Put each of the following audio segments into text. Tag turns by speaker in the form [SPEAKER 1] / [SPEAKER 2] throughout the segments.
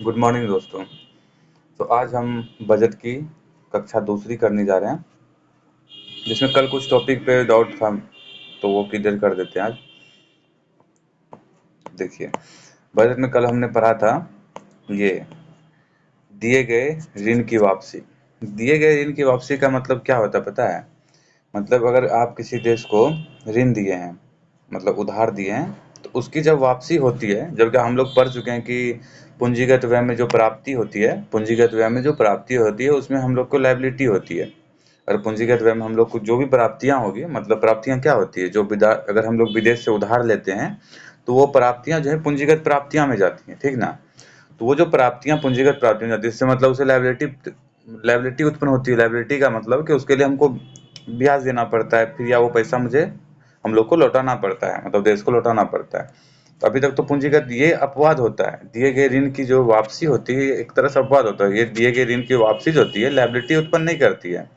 [SPEAKER 1] Good morning दोस्तों। तो आज हम बजट की कक्षा दूसरी करने जा रहे हैं, जिसमें कल कुछ टॉपिक पे डाउट था तो वो क्लियर कर देते हैं आज। देखिए, बजट में कल हमने पढ़ा था ये दिए गए ऋण की वापसी। दिए गए ऋण की वापसी का मतलब क्या होता है पता है? मतलब अगर आप किसी देश को ऋण दिए हैं, मतलब उधार दिए हैं, तो उसकी जब वापसी होती है, जबकि हम लोग पढ़ चुके हैं कि पूंजीगत व्यय में जो प्राप्ति होती है, पूंजीगत व्यय में जो प्राप्ति होती है उसमें हम लोग को लायबिलिटी होती है। और पूंजीगत व्यय में हम लोग को जो भी प्राप्तियां होगी, मतलब प्राप्तियां क्या होती है, जो अगर हम लोग विदेश से उधार लेते हैं तो वो प्राप्तियां जो है पूंजीगत प्राप्तियां में जाती हैं, ठीक ना। तो वो जो प्राप्तियां पूंजीगत प्राप्तियां में जाती है, इससे मतलब उसे लायबिलिटी लायबिलिटी उत्पन्न होती है। लायबिलिटी का मतलब कि उसके लिए हमको ब्याज देना पड़ता है, फिर या वो पैसा मुझे हम लोग को लौटाना पड़ता है, मतलब देश को लौटाना पड़ता है। तो अभी तक तो पूंजीगत ये अपवाद होता है, दिए गए ऋण की जो वापसी होती है एक तरह से अपवाद होता है। ये दिए गए ऋण की वापसी जो होती है लायबिलिटी उत्पन्न नहीं करती है,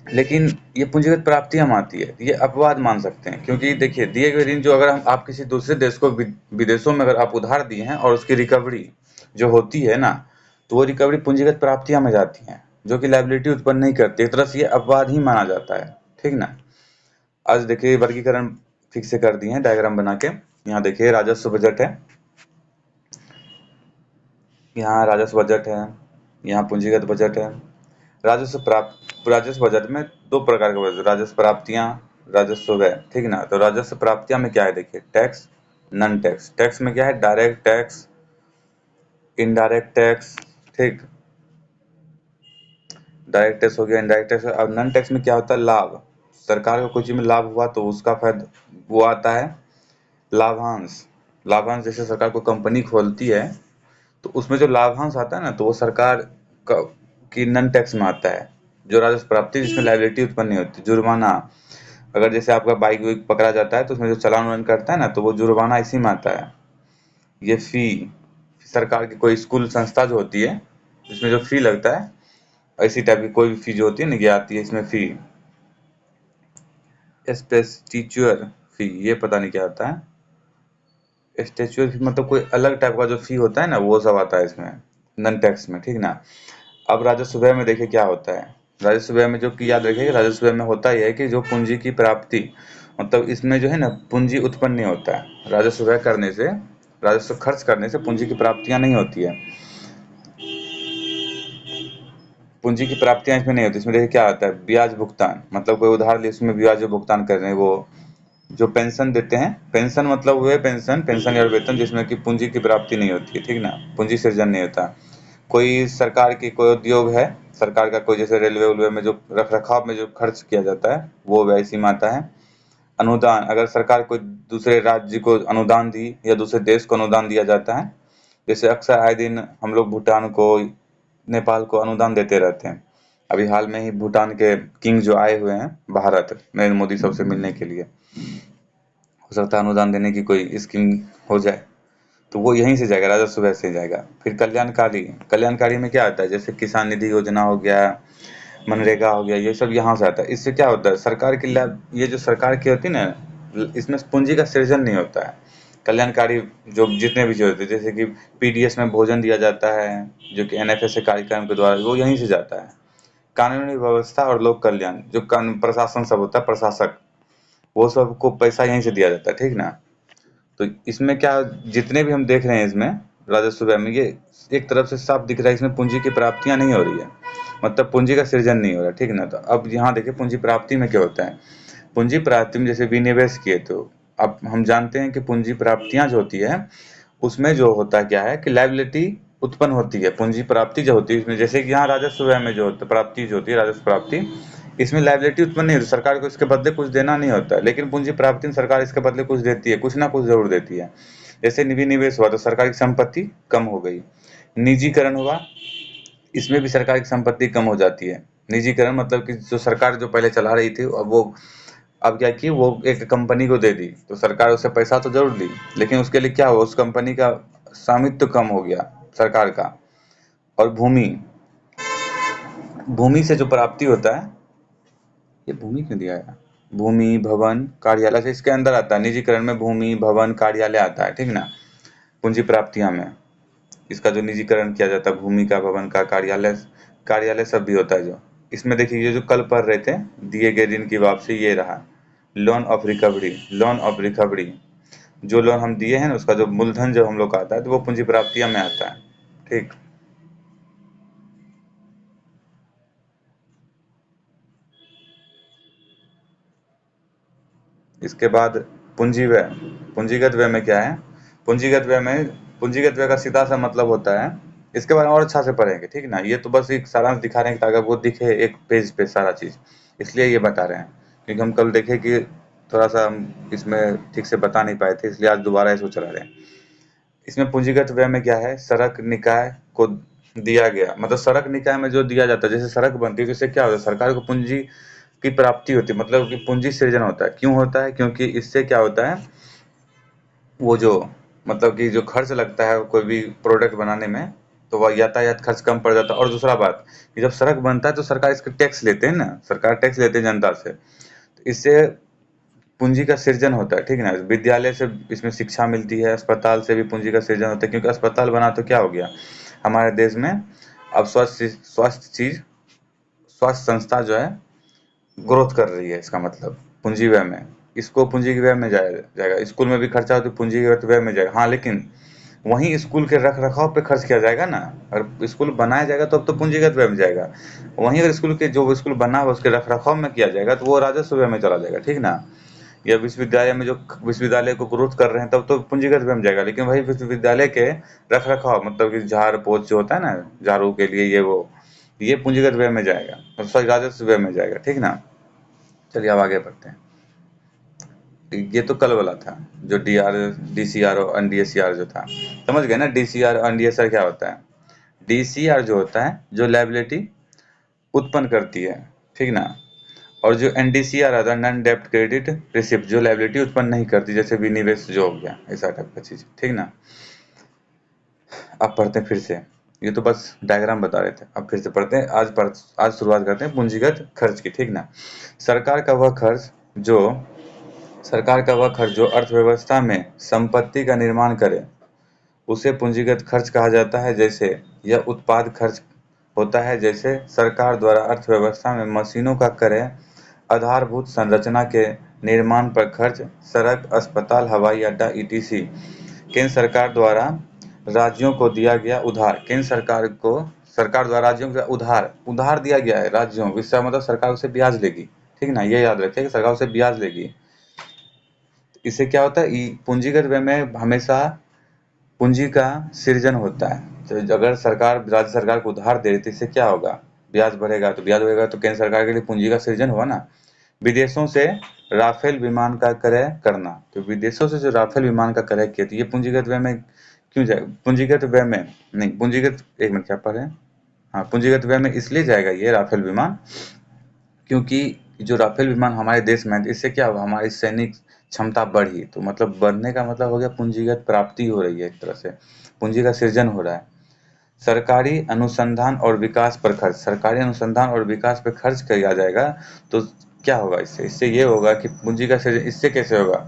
[SPEAKER 1] लेकिन ये पूंजीगत प्राप्तियां आती है, ये अपवाद मान सकते हैं। क्योंकि देखिए, दिए गए ऋण जो अगर हम आप किसी दूसरे देश को विदेशों में अगर आप उधार दिए हैं और उसकी रिकवरी जो होती है ना, तो वो रिकवरी पूंजीगत प्राप्तियां में जाती हैं, जो कि लायबिलिटी उत्पन्न नहीं करती। एक तरह से ये अपवाद ही माना जाता है, ठीक ना। आज देखिए वर्गीकरण ठीक से कर दिए हैं डायग्राम बना के। यहाँ देखिए राजस्व बजट है, यहाँ राजस्व बजट है, यहाँ पूंजीगत बजट है। राजस्व बजट में दो प्रकार के बजट, राजस्व प्राप्तियां, राजस्व व्यय, ठीक ना। तो राजस्व प्राप्तियां में क्या है, देखिए टैक्स, नॉन टैक्स। टैक्स में क्या है, डायरेक्ट टैक्स, इनडायरेक्ट टैक्स, ठीक। डायरेक्ट टैक्स हो गया, इनडायरेक्ट टैक्स। अब नॉन टैक्स में क्या होता है, लाभ। सरकार को कोई चीज में लाभ हुआ तो उसका फायदा वो आता है लाभांश। लाभांश जैसे सरकार को कंपनी खोलती है तो उसमें जो लाभांश आता है ना, तो वो सरकार का की नॉन टैक्स में आता है, जो राजस्व प्राप्ति जिसमें लायबिलिटी उत्पन्न नहीं होती। जुर्माना, अगर जैसे आपका बाइक वाइक पकड़ा जाता है तो उसमें जो चालान वालान कटता है ना, तो वो जुर्माना इसी में आता है। ये फी, सरकार की कोई स्कूल संस्था जो होती है जिसमें जो फी लगता है, इसी टाइप की कोई भी फी जो होती है ना, ये आती है इसमें फी। स्टेचुअर फी, ये पता नहीं क्या होता है। स्टेचुअर फी मतलब कोई अलग टाइप का जो फी होता है ना, वो सब आता है इसमें नॉन टैक्स में, ठीक ना। अब राजस्व व्यय में देखिए क्या होता है। राजस्व व्यय में जो कि याद रखिए, राजस्व व्यय में होता यह है कि जो पूंजी की प्राप्ति, मतलब इसमें जो है ना पूंजी उत्पन्न नहीं होता है। राजस्व व्यय करने से, राजस्व खर्च करने से पूंजी की प्राप्तियां नहीं होती है। पूंजी की प्राप्तियां इसमें नहीं होती। इसमें देखिए क्या आता है, ब्याज भुगतान, मतलब कोई उधार ले उसमें ब्याज जो भुगतान कर रहे हैं वो। जो पेंशन देते हैं, पेंशन मतलब वे पेंशन, पेंशन या वेतन जिसमें कि पूंजी की प्राप्ति नहीं होती है, ठीक ना, पूंजी सृजन नहीं होता। कोई सरकार की कोई उद्योग है, सरकार का कोई जैसे रेलवे उलवे में जो रख रखाव में जो खर्च किया जाता है वो व्यय इसी में आता है। अनुदान, अगर सरकार कोई दूसरे राज्य को अनुदान दी या दूसरे देश को अनुदान दिया जाता है, जैसे अक्सर आए दिन हम लोग भूटान को, नेपाल को अनुदान देते रहते हैं। अभी हाल में ही भूटान के किंग जो आए हुए हैं भारत, नरेंद्र मोदी सबसे मिलने के लिए, हो सकता है अनुदान देने की कोई स्कीम हो जाए, तो वो यहीं से जाएगा, राजस्व व्यय से जाएगा। फिर कल्याणकारी, कल्याणकारी में क्या आता है, जैसे किसान निधि योजना हो गया, मनरेगा हो गया, ये सब यहाँ से आता है। इससे क्या होता है, सरकार की लाभ, ये जो सरकार की होती है ना, इसमें पूंजी का सृजन नहीं होता है। कल्याणकारी जो जितने भी जो होते हैं, जैसे कि पीडीएस में भोजन दिया जाता है, जो कि एनएफएसए कार्यक्रम के द्वारा, वो यहीं से जाता है। कानूनी व्यवस्था और लोक कल्याण, जो कानून प्रशासन सब होता है, प्रशासक, वो सबको पैसा यहीं से दिया जाता है, ठीक ना। तो इसमें क्या, जितने भी हम देख रहे हैं इसमें राजस्व व्यय में, ये एक तरफ से साफ दिख रहा है इसमें पूंजी की प्राप्तियां नहीं हो रही है, मतलब पूंजी का सृजन नहीं हो रहा, ठीक ना। तो अब यहाँ देखिए पूंजी प्राप्ति में क्या होता है। पूंजी प्राप्ति में जैसे विनिवेश किए, तो अब हम जानते हैं कि पूंजी प्राप्तियां जो होती है उसमें जो होता है क्या है कि लायबिलिटी उत्पन्न होती है। पूंजी प्राप्ति जो होती है इसमें, जैसे कि यहाँ राजस्व व्यय में जो होता है प्राप्ति जो होती है, राजस्व प्राप्ति, इसमें लायबिलिटी उत्पन्न नहीं होती, सरकार को इसके बदले कुछ देना नहीं होता है। लेकिन पूंजी प्राप्ति में सरकार इसके बदले कुछ देती है, कुछ ना कुछ जरूर देती है। जैसे विनिवेश हुआ तो सरकार की संपत्ति कम हो गई, निजीकरण हुआ, इसमें भी सरकार की संपत्ति कम हो जाती है। निजीकरण मतलब कि जो सरकार जो पहले चला रही थी, अब वो, अब क्या की वो एक कंपनी को दे दी, तो सरकार उससे पैसा तो जरूर दी, लेकिन उसके लिए क्या हुआ, उस कंपनी का स्वामित्व कम हो गया सरकार का। और भूमि, भूमि से जो प्राप्ति होता है, ये भूमि क्यों दिया है, भूमि भवन कार्यालय से इसके अंदर आता है। निजीकरण में भूमि भवन कार्यालय आता है, ठीक ना, पूंजी प्राप्तियां में। इसका जो निजीकरण किया जाता है, भूमि का, भवन का, कार्यालय कार्यालय सब भी होता है जो। इसमें देखिए ये जो कल पढ़ रहे थे, दिए गए ऋण की वापसी, ये रहा loan of recovery. Loan of recovery, जो लोन हम दिए हैं ना उसका जो मूलधन जो हम लोग का आता है तो वो पूंजी प्राप्तियां में आता है। ठीक, इसके बाद पूंजी व्यय। पूंजीगत व्यय में क्या है? पूंजीगत व्यय में, पूंजीगत व्यय का सीधा सा मतलब होता है, इसके बारे में और अच्छा से पढ़ेंगे, ठीक ना। ये तो बस एक सारांश दिखा रहे हैं ताकि आपको दिखे एक पेज पे सारा चीज, इसलिए ये बता रहे हैं। क्योंकि हम कल देखे कि थोड़ा सा हम इसमें ठीक से बता नहीं पाए थे, इसलिए आज दोबारा इसको चला रहे हैं। इसमें पूंजीगत व्यय में क्या है, सड़क निकाय को दिया गया, मतलब सड़क निकाय में जो दिया जाता है, जैसे सड़क बनती है तो इससे क्या होता है, सरकार को पूंजी की प्राप्ति होती है, मतलब कि पूंजी सृजन होता है। क्यों होता है? क्योंकि इससे क्या होता है, वो जो मतलब कि जो खर्च लगता है कोई भी प्रोडक्ट बनाने में, तो वह यातायात खर्च कम पड़ जाता है। और दूसरा बात कि जब सड़क बनता है तो सरकार इसका टैक्स लेते हैं ना, सरकार टैक्स लेते हैं जनता से, तो इससे पूंजी का सृजन होता है, ठीक है ना। विद्यालय से इसमें शिक्षा मिलती है, अस्पताल से भी पूंजी का सृजन होता है, क्योंकि अस्पताल बना तो क्या हो गया हमारे देश में, अब स्वास्थ्य संस्था जो है ग्रोथ कर रही है, इसका मतलब पूंजी व्यय में, इसको पूंजी के व्यय में जाएगा। स्कूल में भी खर्चा हो तो पूंजी के व्यय में जाएगा। हाँ, लेकिन वहीं स्कूल के रख रखाव पे खर्च किया जाएगा ना, अगर स्कूल बनाया जाएगा तो अब तो पूंजीगत व्यय में जाएगा। वहीं अगर स्कूल के जो स्कूल बना हुआ उसके रख रखाव में किया जाएगा तो वो राजस्व व्यय में चला जाएगा, ठीक ना। या विश्वविद्यालय में जो विश्वविद्यालय को ग्रोथ कर रहे हैं तब तो पूंजीगत व्यय में जाएगा, लेकिन वही विश्वविद्यालय के रख रखाव, मतलब कि झाड़ पोछ जो होता है ना झाड़ू के लिए, ये पूंजीगत व्यय में जाएगा, सॉरी राजस्व व्यय में जाएगा, ठीक ना। चलिए अब आगे बढ़ते हैं। ये तो कल वाला था, जो डीसीआर और एनडीएससीआर जो था, समझ गए ना। डीसीआर और एनडीएसआर क्या होता है? डीसीआर जो होता है जो लायबिलिटी उत्पन्न करती है, ठीक ना। और जो एनडीसीआर आता है, नॉन डेप्ट क्रेडिट रिसिप्ट, जो लायबिलिटी उत्पन्न नहीं करती, जैसे विनिवेश जो हो गया, ऐसा टाइप का चीज, ठीक ना। अब पढ़ते हैं फिर से, ये तो बस डायग्राम बता रहे थे, अब फिर से पढ़ते हैं। आज शुरुआत करते हैं पूंजीगत खर्च की, ठीक ना। सरकार का वह खर्च जो सरकार का वह खर्च जो अर्थव्यवस्था में संपत्ति का निर्माण करे, उसे पूंजीगत खर्च कहा जाता है। जैसे यह उत्पाद खर्च होता है, जैसे सरकार द्वारा अर्थव्यवस्था में मशीनों का क्रय, आधारभूत संरचना के निर्माण पर खर्च, सड़क, अस्पताल, हवाई अड्डा ईटीसी। केंद्र सरकार द्वारा राज्यों को दिया गया उधार, केंद्र सरकार द्वारा राज्यों को उधार उधार दिया गया है राज्यों, इसका मतलब सरकार उसे ब्याज लेगी, ठीक ना। ये याद रखिए कि सरकार उसे ब्याज लेगी। इससे क्या होता है, पूंजीगत व्यय में हमेशा पूंजी का सृजन होता है। तो अगर सरकार राज्य सरकार को उधार दे रही तो इससे क्या होगा, ब्याज बढ़ेगा, तो ब्याज बढ़ेगा तो केंद्र सरकार के लिए पूंजी का सृजन हुआ ना। विदेशों से राफेल विमान का क्रय करना, तो विदेशों से जो राफेल विमान का क्रय किया तो ये पूंजीगत व्यय में क्यों जाए, पूंजीगत व्यय में नहीं, पूंजीगत, एक मिनट क्या पढ़े, हाँ पूंजीगत व्यय में इसलिए जाएगा ये राफेल विमान, क्योंकि जो राफेल विमान हमारे देश में है, इससे क्या हुआ, हमारी सैनिक क्षमता बढ़ी, तो मतलब बढ़ने का मतलब हो गया पूंजीगत प्राप्ति हो रही है, एक तरह से पूंजी का सृजन हो रहा है। सरकारी अनुसंधान और विकास पर खर्च, सरकारी अनुसंधान और विकास पर खर्च किया जाएगा तो क्या होगा, इससे इससे ये होगा कि पूंजी का सृजन इससे कैसे होगा,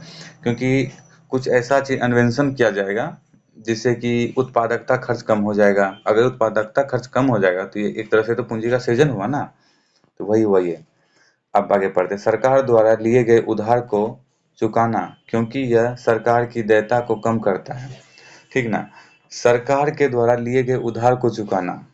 [SPEAKER 1] क्योंकि कुछ ऐसा चीज इन्वेंशन किया जाएगा जिससे कि उत्पादकता खर्च कम हो जाएगा। अगर उत्पादकता खर्च कम हो जाएगा तो ये एक तरह से तो पूंजी का सृजन हुआ ना, तो वही हुआ ये। अब आगे पढ़ते हैं। सरकार द्वारा लिए गए उधार को चुकाना, क्योंकि यह सरकार की देयता को कम करता है, ठीक ना। सरकार के द्वारा लिए गए उधार को चुकाना,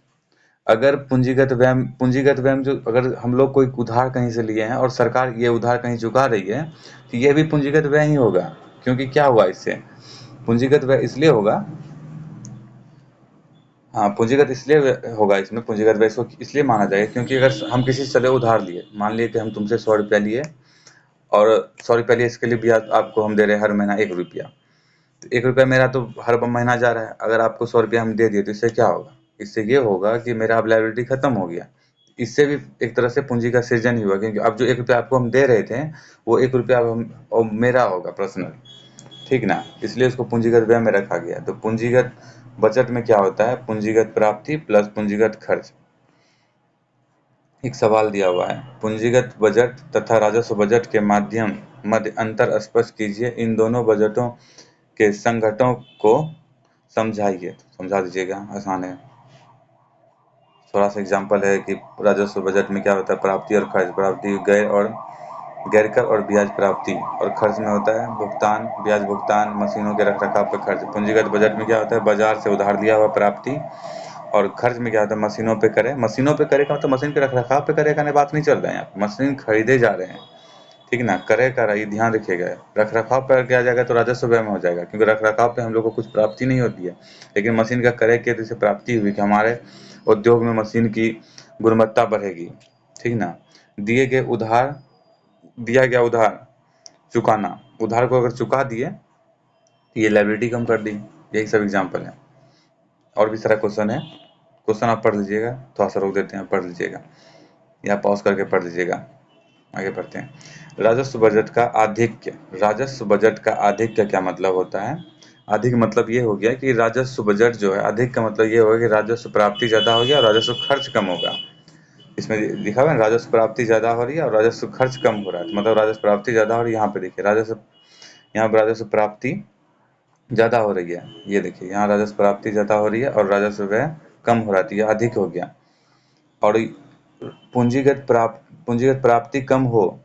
[SPEAKER 1] अगर पूंजीगत व्यय में जो अगर हम लोग कोई उधार कहीं से लिए हैं और सरकार ये उधार कहीं चुका रही है तो ये भी पूंजीगत व्यय ही होगा। क्योंकि क्या हुआ इससे, पूंजीगत व्यय इसलिए होगा, हाँ पूंजीगत इसलिए होगा, इसमें पूंजीगत व्यय इसको इसलिए माना जाएगा क्योंकि अगर हम किसी से चले उधार लिए, मान लिए कि हम तुमसे 100 रुपया लिए, और 100 रुपया लिए, इसके लिए ब्याज आपको हम दे रहे हैं हर महीना 1 रुपया, तो 1 रुपया मेरा तो हर महीना जा रहा है। अगर आपको 100 रुपया हम दे दिए तो इससे क्या होगा, इससे ये होगा कि मेरा अब लायबिलिटी खत्म हो गया। इससे भी एक तरह से पूंजी का सृजन ही हुआ, क्योंकि अब जो 1 रुपया आपको हम दे रहे थे वो 1 रुपया अब मेरा होगा पर्सनल, ठीक ना। इसलिए उसको पूंजीगत व्यय में रखा गया। तो पूंजीगत बजट में क्या होता है, पूंजीगत प्राप्ति प्लस पूंजीगत खर्च। एक सवाल दिया हुआ है, पूंजीगत बजट तथा राजस्व बजट के मध्य अंतर स्पष्ट कीजिए। इन दोनों बजटों के संघटकों को समझाइए, तो समझा दीजिएगा, आसान है। थोड़ा सा एग्जांपल है कि राजस्व बजट में क्या होता है, प्राप्ति और खर्च। प्राप्ति गैर कर और ब्याज प्राप्ति, और खर्च में होता है भुगतान, ब्याज भुगतान, मशीनों के रखरखाव पर खर्च। पूंजीगत बजट में क्या होता है, बाजार से उधार लिया हुआ प्राप्ति, और खर्च में क्या होता है, मशीनों पे करे। मशीनों पे करे का मतलब मशीन के रखरखाव पे करे का बात नहीं चल रहा है यहाँ, मशीन खरीदे जा रहे हैं, ठीक ना। करे का ये ध्यान रखिएगा। रखरखाव पर किया जाएगा तो राजस्व व्यय में हो जाएगा, क्योंकि रखरखाव पे हम लोग को कुछ प्राप्ति नहीं होती है, लेकिन मशीन का करे के जैसे प्राप्ति हुई कि हमारे उद्योग में मशीन की गुणवत्ता बढ़ेगी, ठीक ना। दिए गए उधार, दिया गया उधार चुकाना, उधार को अगर चुका दिए तो ये लायबिलिटी कम कर दी। यही सब एग्जांपल है। और भी सारा क्वेश्चन है, क्वेश्चन आप पढ़ लीजिएगा, थोड़ा सा रोक देते हैं, पढ़ लीजिएगा या पॉज करके पढ़ लीजिएगा। आगे बढ़ते हैं। राजस्व बजट का आधिक्य। राजस्व बजट का आधिक्य क्या मतलब होता है? अधिक मतलब ये हो गया कि राजस्व बजट जो है, अधिक का मतलब ये होगा कि राजस्व प्राप्ति ज्यादा हो गया और राजस्व खर्च कम होगा। इसमें लिखा हुआ है राजस्व प्राप्ति ज्यादा हो रही है और राजस्व खर्च कम हो रहा है, तो मतलब राजस्व प्राप्ति ज्यादा हो रही है। यहाँ पे देखिए राजस्व, यहाँ पर राजस्व प्राप्ति ज्यादा हो रही है, ये देखिए यहाँ राजस्व प्राप्ति ज्यादा हो रही है और राजस्व व्यय कम हो रहा है, तो ये अधिक हो गया। और पूंजीगत प्राप्ति कम हो,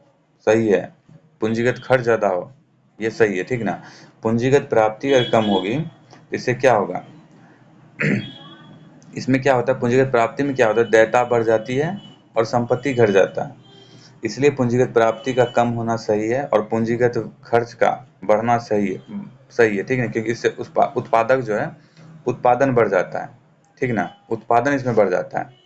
[SPEAKER 1] सही है। पूंजीगत खर्च ज्यादा हो, ये सही है, ठीक ना। पूंजीगत प्राप्ति अगर कम होगी, इससे क्या होगा, इसमें क्या होता है, पूंजीगत प्राप्ति में क्या होता है, देयता बढ़ जाती है और संपत्ति घट जाता है। इसलिए पूंजीगत प्राप्ति का कम होना सही है और पूंजीगत खर्च का बढ़ना सही है, ठीक है, क्योंकि इससे उत्पादक जो है, उत्पादन बढ़ जाता है, ठीक ना, उत्पादन इसमें बढ़ जाता है।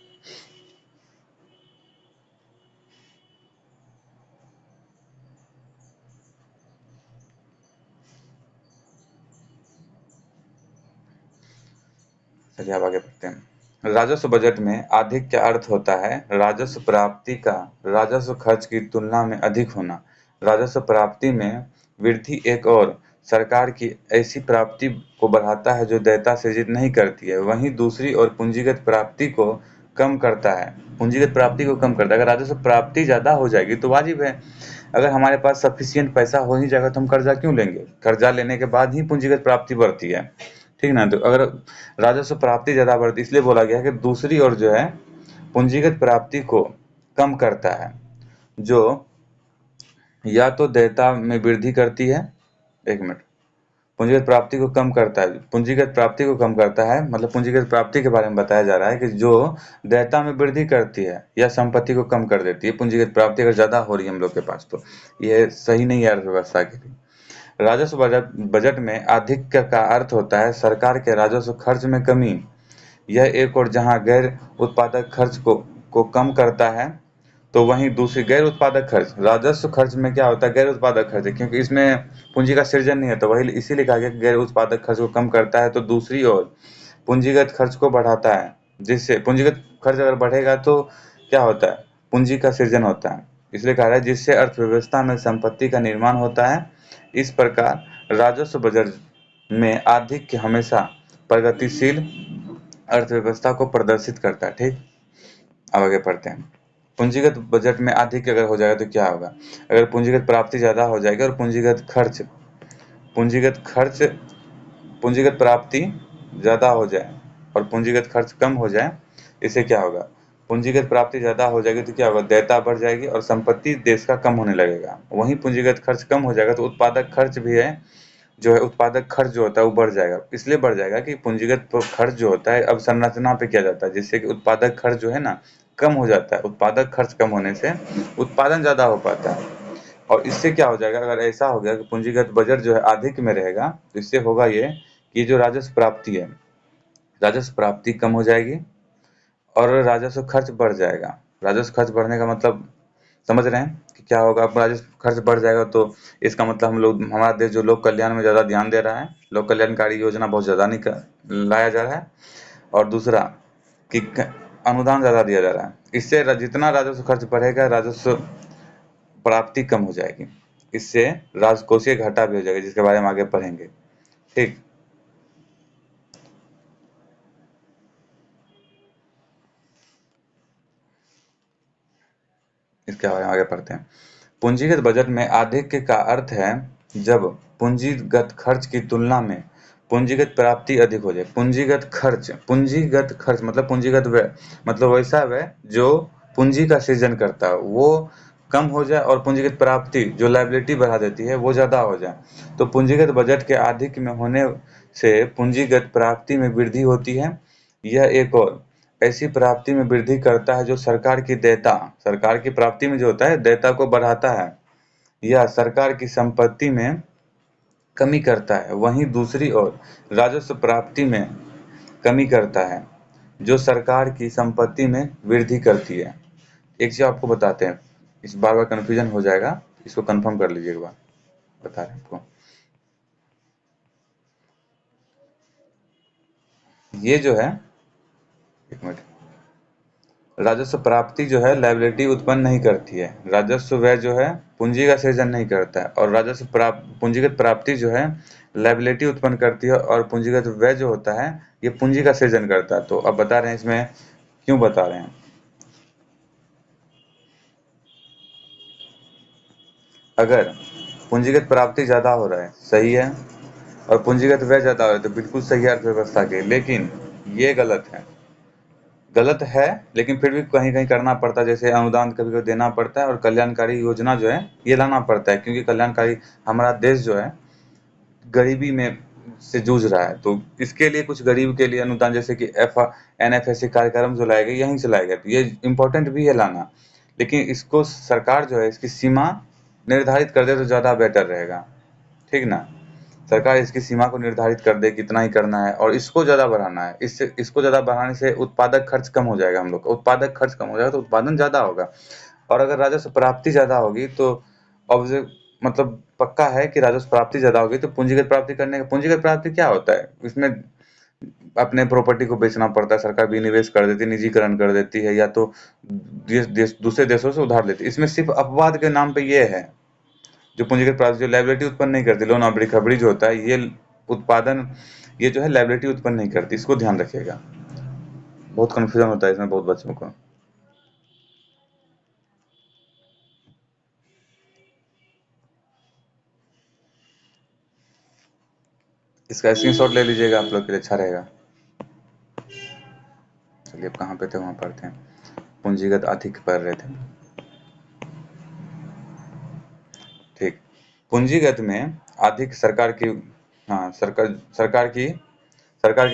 [SPEAKER 1] चलिए अब आगे बढ़ते हैं। राजस्व बजट में अधिक का अर्थ होता है राजस्व प्राप्ति का राजस्व खर्च की तुलना में अधिक होना। राजस्व प्राप्ति में वृद्धि एक और सरकार की ऐसी प्राप्ति को बढ़ाता है जो देयता सृजित नहीं करती है, वहीं दूसरी ओर पूंजीगत प्राप्ति को कम करता है। पूंजीगत प्राप्ति को कम करता है। अगर राजस्व प्राप्ति ज्यादा हो जाएगी तो वाजिब है, अगर हमारे पास सफिशियंट पैसा हो ही जाएगा तो हम कर्जा क्यों लेंगे? कर्जा लेने के बाद ही पूंजीगत प्राप्ति बढ़ती है, ठीक ना। तो अगर राजस्व प्राप्ति ज्यादा बढ़ती, इसलिए बोला गया है कि दूसरी ओर जो है पूंजीगत प्राप्ति को कम करता है, जो या तो देयता में वृद्धि करती है, एक मिनट, पूंजीगत प्राप्ति को कम करता है, पूंजीगत प्राप्ति को कम करता है, मतलब पूंजीगत प्राप्ति के बारे में बताया जा रहा है कि जो देयता में वृद्धि करती है या संपत्ति को कम कर देती है। पूंजीगत प्राप्ति अगर ज्यादा हो रही है हम लोग के पास तो ये सही नहीं है अर्थव्यवस्था के लिए। राजस्व बजट में आधिक्य का अर्थ होता है सरकार के राजस्व खर्च में कमी। यह एक और जहां गैर उत्पादक खर्च को कम करता है, तो वहीं दूसरी गैर उत्पादक खर्च, राजस्व खर्च में क्या होता है, गैर उत्पादक खर्च है, क्योंकि इसमें पूंजी का सृजन नहीं है, तो वही इसीलिए कहा गया कि गैर उत्पादक खर्च को कम करता है। तो दूसरी ओर पूंजीगत खर्च को बढ़ाता है, जिससे पूंजीगत खर्च अगर बढ़ेगा तो क्या होता है, पूंजी का सृजन होता है, इसलिए कहा है जिससे अर्थव्यवस्था में संपत्ति का निर्माण होता है। इस प्रकार राजस्व बजट में आधिक्य हमेशा प्रगतिशील अर्थव्यवस्था को प्रदर्शित करता है, ठीक। अब आगे पढ़ते हैं। पूंजीगत बजट में आधिक्य अगर हो जाएगा तो क्या होगा, अगर पूंजीगत प्राप्ति ज्यादा हो जाएगी और पूंजीगत खर्च पूंजीगत प्राप्ति ज्यादा हो जाए और पूंजीगत खर्च कम हो जाए, इससे क्या होगा, पूंजीगत प्राप्ति ज्यादा हो जाएगी तो क्या होगा, देयता बढ़ जाएगी और संपत्ति देश का कम होने लगेगा। वहीं पूंजीगत खर्च कम हो जाएगा तो उत्पादक खर्च भी है, जो है उत्पादक खर्च जो होता है वो बढ़ जाएगा। इसलिए बढ़ जाएगा कि पूंजीगत खर्च जो होता है अब संरचना पे किया जाता है, जिससे कि उत्पादक खर्च जो है ना कम हो जाता है। उत्पादक खर्च कम होने से उत्पादन ज्यादा हो पाता है, और इससे क्या हो जाएगा, अगर ऐसा हो गया कि पूंजीगत बजट जो है अधिक में रहेगा तो इससे होगा ये कि जो राजस्व प्राप्ति है, राजस्व प्राप्ति कम हो जाएगी और राजस्व खर्च बढ़ जाएगा। राजस्व खर्च बढ़ने का मतलब समझ रहे हैं कि क्या होगा, अब राजस्व खर्च बढ़ जाएगा तो इसका मतलब हमारा देश जो लोक कल्याण में ज्यादा ध्यान दे रहा है, लोक कल्याणकारी योजना बहुत ज्यादा लाया जा रहा है, और दूसरा कि अनुदान ज्यादा दिया जा रहा है। इससे जितना राजस्व खर्च बढ़ेगा राजस्व प्राप्ति कम हो जाएगी, इससे राजकोषीय घाटा भी हो जाएगा, जिसके बारे में आगे पढ़ेंगे, ठीक। इसके बारे में आगे पढ़ते हैं। पूंजीगत बजट में आधिक्य का अर्थ है जब पूंजीगत खर्च की तुलना में पूंजीगत प्राप्ति अधिक हो जाए। पूंजीगत खर्च मतलब पूंजीगत व्यय, मतलब वैसा व्यय जो पूंजी का सृजन करता है वो कम हो जाए, और पूंजीगत प्राप्ति जो लायबिलिटी बढ़ा देती है वो ज़्यादा हो जाए। तो पूंजीगत बजट के अधिक में होने से पूंजीगत प्राप्ति में वृद्धि होती है। यह एक और ऐसी प्राप्ति में वृद्धि करता है जो सरकार की प्राप्ति में जो होता है देयता को बढ़ाता है। यह सरकार की संपत्ति में कमी करता है। वहीं दूसरी ओर राजस्व प्राप्ति में कमी करता है, जो सरकार की संपत्ति में वृद्धि करती है। एक चीज़ आपको बताते हैं, इस बार-बार कन्फ्यूजन हो जाएगा, इसको कंफर्म कर लीजिए एक बार, बता रहे हैं आपको। ये जो है, एक मिनट, राजस्व प्राप्ति जो है लायबिलिटी उत्पन्न नहीं करती है, राजस्व व्यय जो है पूंजी का सृजन नहीं करता है, और पूंजीगत प्राप्ति जो है लायबिलिटी उत्पन्न करती है, और पूंजीगत व्यय जो होता है ये पूंजी का सृजन करता है। तो अब बता रहे हैं इसमें क्यों बता रहे हैं। अगर पूंजीगत प्राप्ति ज़्यादा हो रहा है, सही है, और पूंजीगत व्यय ज़्यादा हो रहा है, तो बिल्कुल सही है अर्थव्यवस्था के, लेकिन ये गलत है, लेकिन फिर भी कहीं-कहीं करना पड़ता है, जैसे अनुदान कभी-कभी देना पड़ता है, और कल्याणकारी योजना जो है ये लाना पड़ता है, क्योंकि कल्याणकारी हमारा देश जो है गरीबी में से जूझ रहा है। तो इसके लिए कुछ गरीब के लिए अनुदान, जैसे कि एनएफएसए कार्यक्रम जो लाए गए, यहीं से लाए गए, तो ये इम्पोर्टेंट भी है लाना, लेकिन इसको सरकार जो है इसकी सीमा निर्धारित कर दे तो ज़्यादा बेटर रहेगा, ठीक ना। सरकार इसकी सीमा को निर्धारित कर दे, कितना ही करना है, और इसको ज़्यादा बढ़ाना है। इसको ज़्यादा बढ़ाने से उत्पादक खर्च कम हो जाएगा, हम लोग का उत्पादक खर्च कम हो जाएगा तो उत्पादन ज़्यादा होगा, और अगर राजस्व प्राप्ति ज़्यादा होगी तो ऑब्जेक्ट मतलब पक्का है कि राजस्व प्राप्ति ज़्यादा होगी तो पूंजीगत प्राप्ति क्या होता है, इसमें अपने प्रॉपर्टी को बेचना पड़ता है, सरकार विनिवेश कर देती है, निजीकरण कर देती है, या तो दूसरे देशों से उधार लेती है। इसमें सिर्फ अपवाद के नाम पे ये है, जो पूंजीगत प्राप्ति जो लायबिलिटी उत्पन्न नहीं करती, लोन अवधि खबरी जो होता है उत्पादन ये जो है लायबिलिटी उत्पन्न नहीं करती, इसको ध्यान रखिएगा। बहुत कंफ्यूजन होता है इसमें बहुत बच्चों को। इसका स्क्रीनशॉट ले लीजिएगा, आप लोग के लिए अच्छा रहेगा। चलिए, अब कहाँ पे थे, वहाँ पढ़ते हैं। पूंजीगत अधिक पढ़ रहे थे, ठीक। पूंजीगत में अधिक सरकार के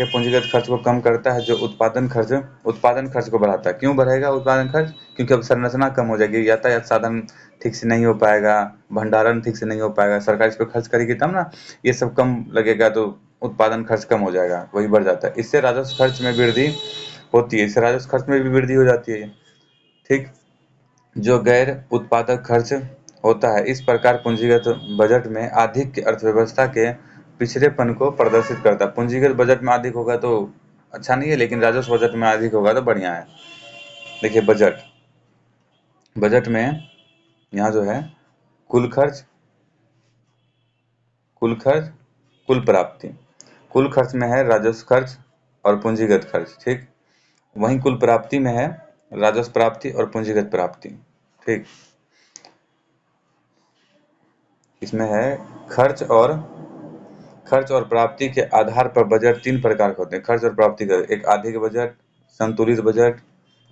[SPEAKER 1] पूंजीगत खर्च को कम करता है, जो उत्पादन खर्च को बढ़ाता है। क्यों बढ़ेगा उत्पादन खर्च? क्योंकि अब संरचना कम हो जाएगी, यातायात साधन ठीक से नहीं हो पाएगा, भंडारण ठीक से नहीं हो पाएगा, सरकार इस पर खर्च करेगी तब ना, ये सब कम लगेगा तो उत्पादन खर्च कम हो जाएगा, वही बढ़ जाता है। इससे राजस्व खर्च में वृद्धि होती है, इससे राजस्व खर्च में भी वृद्धि हो जाती है, ठीक। जो गैर उत्पादक खर्च होता है, इस प्रकार पूंजीगत बजट में अधिक अर्थव्यवस्था के पिछड़ेपन को प्रदर्शित करता है। पूंजीगत बजट में अधिक होगा तो अच्छा नहीं है, लेकिन राजस्व बजट में अधिक होगा तो बढ़िया है। देखिए, बजट में यहाँ जो है कुल खर्च, कुल प्राप्ति। कुल खर्च में है राजस्व खर्च और पूंजीगत खर्च, ठीक। वहीं कुल प्राप्ति में है राजस्व प्राप्ति और पूंजीगत प्राप्ति, ठीक। इसमें है खर्च और प्राप्ति के आधार पर बजट 3 प्रकार के होते हैं। खर्च और प्राप्ति का एक आर्थिक बजट, संतुलित बजट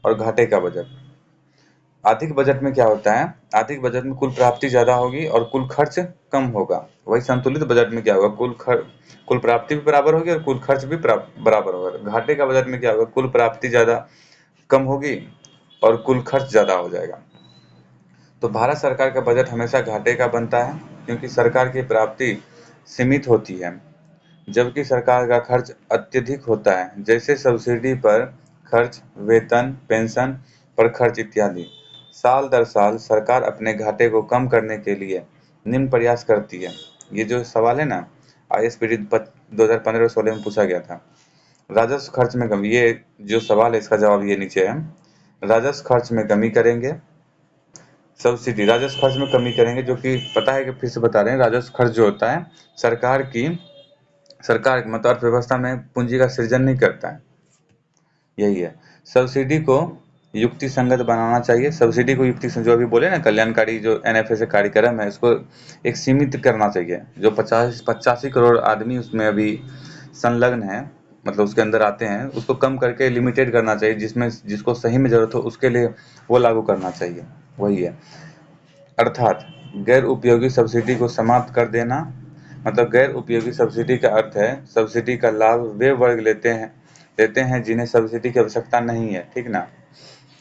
[SPEAKER 1] और घाटे का बजट। आर्थिक बजट में क्या होता है, आर्थिक बजट में कुल प्राप्ति ज़्यादा होगी और कुल खर्च कम होगा। वही संतुलित बजट में क्या होगा, कुल प्राप्ति भी बराबर होगी और कुल खर्च भी बराबर होगा। घाटे का बजट में क्या होगा, कुल प्राप्ति कम होगी और कुल खर्च ज़्यादा हो जाएगा। तो भारत सरकार का बजट हमेशा घाटे का बनता है, क्योंकि सरकार की प्राप्ति सीमित होती है, जबकि सरकार का खर्च अत्यधिक होता है, जैसे सब्सिडी पर खर्च, वेतन, पेंशन पर खर्च इत्यादि। साल दर साल सरकार अपने घाटे को कम करने के लिए निम्न प्रयास करती है। ये जो सवाल है ना, ISPD 2015-16 में पूछा गया था। राजस्व खर्च में कमी, ये जो सवाल है इसका जवाब ये नीचे है। राजस्व खर्च में कमी करेंगे, सब्सिडी राजस्व खर्च में कमी करेंगे, जो कि पता है कि फिर से बता रहे हैं, राजस्व खर्च जो होता है सरकार मतलब अर्थव्यवस्था में पूंजी का सृजन नहीं करता है, यही है। सब्सिडी को युक्ति संगत बनाना चाहिए। सब्सिडी को युक्ति जो अभी बोले ना, कल्याणकारी जो NFA कार्यक्रम है, इसको एक सीमित करना चाहिए। जो 85 करोड़ आदमी उसमें अभी संलग्न है, मतलब उसके अंदर आते हैं, उसको कम करके लिमिटेड करना चाहिए, जिसमें जिसको सही में जरूरत हो उसके लिए वो लागू करना चाहिए, वही है। अर्थात गैर उपयोगी सब्सिडी को समाप्त कर देना। मतलब गैर उपयोगी सब्सिडी का अर्थ है सब्सिडी का लाभ वे वर्ग लेते हैं जिन्हें सब्सिडी की आवश्यकता नहीं है, ठीक ना।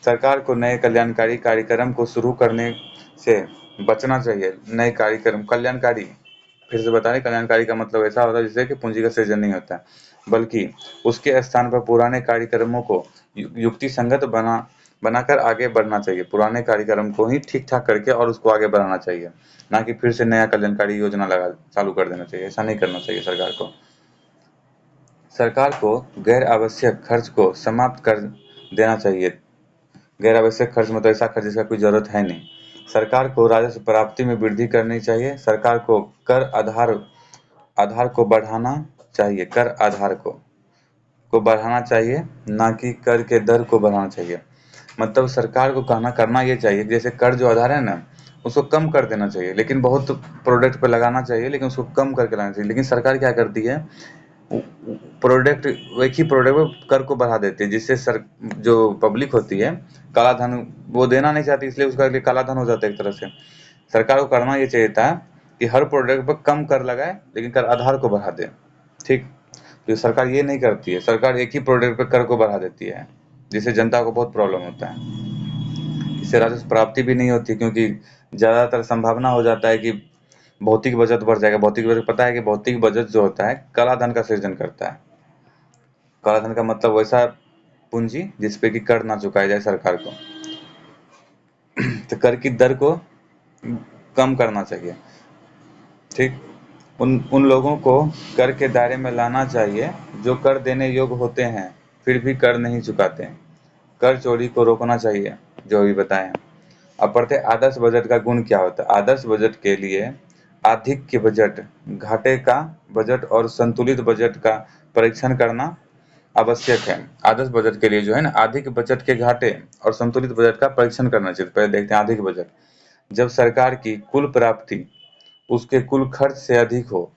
[SPEAKER 1] सरकार को नए कल्याणकारी कार्यक्रम को शुरू करने से बचना चाहिए। नए कार्यक्रम कल्याणकारी, फिर से बता रहे, कल्याणकारी का मतलब ऐसा होता है जिससे कि पूंजी का सृजन नहीं होता है, बल्कि उसके स्थान पर पुराने कार्यक्रमों को युक्ति संगत बनाकर आगे बढ़ना चाहिए। पुराने कार्यक्रम को ही ठीक ठाक करके और उसको आगे बढ़ाना चाहिए, ना कि फिर से नया कल्याणकारी योजना लगा चालू कर देना चाहिए। ऐसा नहीं करना चाहिए सरकार को। सरकार को गैर आवश्यक खर्च को समाप्त कर देना चाहिए। गैर आवश्यक खर्च मतलब ऐसा खर्च जिसका कोई जरूरत है नहीं। सरकार को राजस्व प्राप्ति में वृद्धि करनी चाहिए। सरकार को कर आधार को बढ़ाना चाहिए। कर आधार को बढ़ाना चाहिए, ना कि कर के दर को बढ़ाना चाहिए। मतलब सरकार को करना ये चाहिए, जैसे कर जो आधार है ना, उसको कम कर देना चाहिए, लेकिन बहुत प्रोडक्ट पे लगाना चाहिए, लेकिन उसको कम करके लाना चाहिए। लेकिन सरकार क्या करती है, प्रोडक्ट एक ही प्रोडक्ट पे कर को बढ़ा देती है, जिससे जो पब्लिक होती है काला धन वो देना नहीं चाहती, इसलिए उसका लिए काला धन हो जाता है एक तरह से। सरकार को करना ये चाहिए था कि हर प्रोडक्ट पर कम कर लगाए, लेकिन कर आधार को बढ़ा दे, ठीक। तो सरकार ये नहीं करती है, सरकार एक ही प्रोडक्ट पे कर को बढ़ा देती है, जिससे जनता को बहुत प्रॉब्लम होता है। इससे राजस्व प्राप्ति भी नहीं होती, क्योंकि ज्यादातर संभावना हो जाता है कि भौतिक बचत बढ़ जाएगा। भौतिक बचत, पता है कि भौतिक बचत जो होता है काला धन का सृजन करता है। काला धन का मतलब वैसा पूंजी जिसपे कि कर ना चुकाया जाए सरकार को। तो कर की दर को कम करना चाहिए, ठीक। उन लोगों को कर के दायरे में लाना चाहिए जो कर देने योग्य होते हैं फिर भी कर नहीं चुकाते हैं। कर चोरी को रोकना चाहिए, जो अभी बताएं। अब पढ़ते हैं आदर्श बजट का गुण क्या होता है। आदर्श बजट के लिए आधिक्य बजट, घाटे का बजट और संतुलित बजट का परीक्षण करना आवश्यक है। आदर्श बजट के लिए जो है ना, अधिक बजट के घाटे और संतुलित बजट का परीक्षण करना चाहिए। पहले देखते हैं अधिक बजट। जब सरकार की कुल प्राप्ति उसके कुल खर्च से अधिक हो,